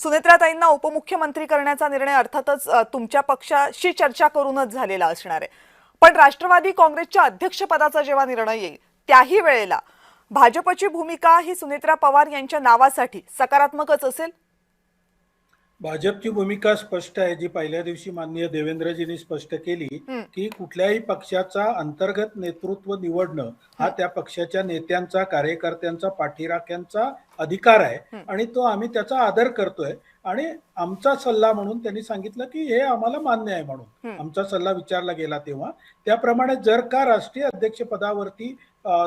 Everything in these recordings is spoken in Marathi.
सुनेत्राताईंना उपमुख्यमंत्री करण्याचा निर्णय अर्थातच तुमच्या पक्षाशी चर्चा करूनच झालेला असणार आहे। पण राष्ट्रवादी काँग्रेसच्या अध्यक्षपदाचा जेव्हा निर्णय येईल त्याही वेळेला भाजपची भूमिका ही सुनेत्रा पवार यांच्या नावासाठी सकारात्मकच असेल। भाजपची भूमिका स्पष्ट आहे, जी पहिल्या दिवशी माननीय देवेंद्रजींनी स्पष्ट केली की कुठल्याही पक्षाचा अंतर्गत नेतृत्व निवडणं हा त्या पक्षाच्या नेत्यांचा, कार्यकर्त्यांचा, पाठीराख्यांचा अधिकार आहे आणि तो आम्ही त्याचा आदर करतोय। आणि आमचा सल्ला म्हणून त्यांनी सांगितलं की हे आम्हाला मान्य आहे म्हणून आमचा सल्ला विचारला गेला तेव्हा त्याप्रमाणे जर का राष्ट्रीय अध्यक्ष पदावरती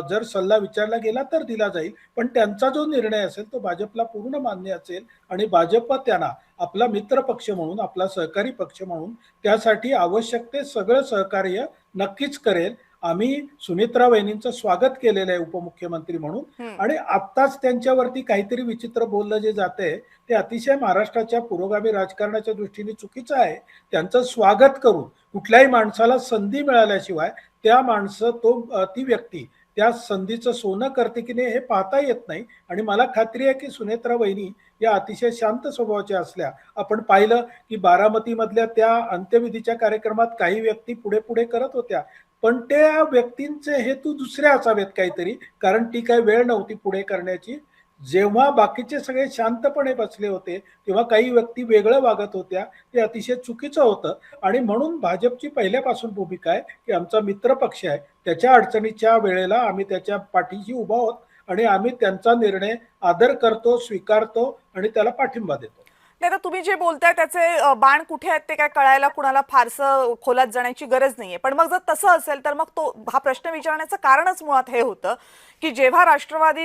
जर सल्ला विचारला गेला तर दिला जाईल, पण त्यांचा जो निर्णय असेल तो भाजपला पूर्ण मान्य असेल आणि भाजप त्यांना आपला मित्र पक्ष म्हणून, आपला सहकारी पक्ष म्हणून त्यासाठी आवश्यक ते सगळं सहकार्य नक्कीच करेल। आम्ही सुनेत्रा वहिनींचं स्वागत केलेलं आहे उपमुख्यमंत्री म्हणून आणि आत्ताच त्यांच्यावरती काहीतरी विचित्र बोललं जे जाते ते अतिशय महाराष्ट्राच्या पुरोगामी राजकारणाच्या दृष्टीने चुकीचं आहे। त्यांचं स्वागत करून कुठल्याही माणसाला संधी मिळाल्याशिवाय ती व्यक्ती त्या संधीचं सोनं करते की नाही हे पाहता येत नाही। आणि मला खात्री आहे की सुनेत्रा वहिनी या अतिशय शांत स्वभावाच्या असल्या, आपण पाहिलं की बारामती मधल्या त्या अंत्यविधीच्या कार्यक्रमात काही व्यक्ती पुढे पुढे करत होत्या, पण त्या व्यक्तींचे हेतू दुसरे असावेत काहीतरी, कारण ती काही वेळ नव्हती पुढे करण्याची। जेव्हा बाकीचे सगळे शांतपणे बसले होते तेव्हा काही व्यक्ती वेगळं वागत होत्या, ते अतिशय चुकीचं होतं। आणि म्हणून भाजपची पहिल्यापासून भूमिका आहे की आमचा मित्र पक्ष आहे, त्याच्या अडचणीच्या वेळेला आम्ही त्याच्या पाठीशी उभा आहोत आणि आम्ही त्यांचा निर्णय आदर करतो, स्वीकारतो आणि त्याला पाठिंबा देतो। नाही तर तुम्ही जे बोलताय त्याचे बाण कुठे आहेत ते काय कळायला कुणाला फारसं खोलात जाण्याची गरज नाहीये। पण मग जर तसं असेल तर मग हा प्रश्न विचारण्याचं कारणच मुळात हे होतं की जेव्हा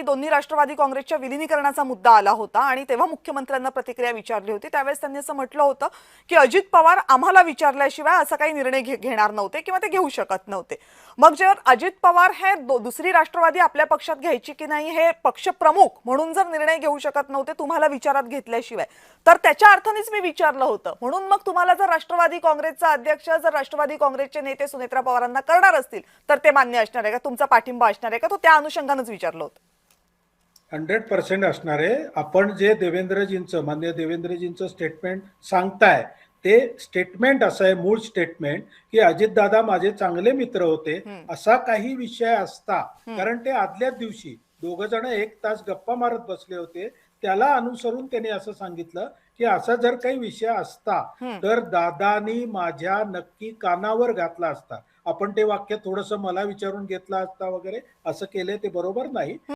दोन्ही राष्ट्रवादी काँग्रेसच्या विलीनीकरणाचा मुद्दा आला होता आणि तेव्हा मुख्यमंत्र्यांना प्रतिक्रिया विचारली होती, त्यावेळेस त्यांनी असं म्हटलं होतं की अजित पवार आम्हाला विचारल्याशिवाय असा काही निर्णय घेणार नव्हते किंवा ते घेऊ शकत नव्हते। मग जेव्हा अजित पवार हे दुसरी राष्ट्रवादी आपल्या पक्षात घ्यायची की नाही हे पक्ष प्रमुख म्हणून जर निर्णय घेऊ शकत नव्हते तुम्हाला विचारात घेतल्याशिवाय, तर त्याच्या अर्थानेच मी विचारलं होतं। म्हणून मग तुम्हाला जर राष्ट्रवादी काँग्रेसचा अध्यक्ष, जर राष्ट्रवादी काँग्रेसचे नेते सुनेत्रा पवारांना करणार असतील तर ते मान्य असणार आहे का, तुमचा पाठिंबा असणार आहे का, तो त्या अनुषंगानेच विचारलं होतं। 100% असणार आहे। आपण जे मान्य देवेंद्रजींचं स्टेटमेंट सांगताय ते स्टेटमेंट असं आहे, मूळ स्टेटमेंट की अजितदादा माझे चांगले मित्र होते असा काही विषय असता, कारण ते आदल्याच दिवशी दोघ जण 1 तास गप्पा मारत बसले होते, त्याला अनुसरून त्यांनी असं सांगितलं की असा जर काही विषय असता तर दादानी माझ्या नक्की कानावर घातला असता, आपण ते वाक्य थोडंसं मला विचारून घेतला असता वगैरे असं केले, ते बरोबर नाही।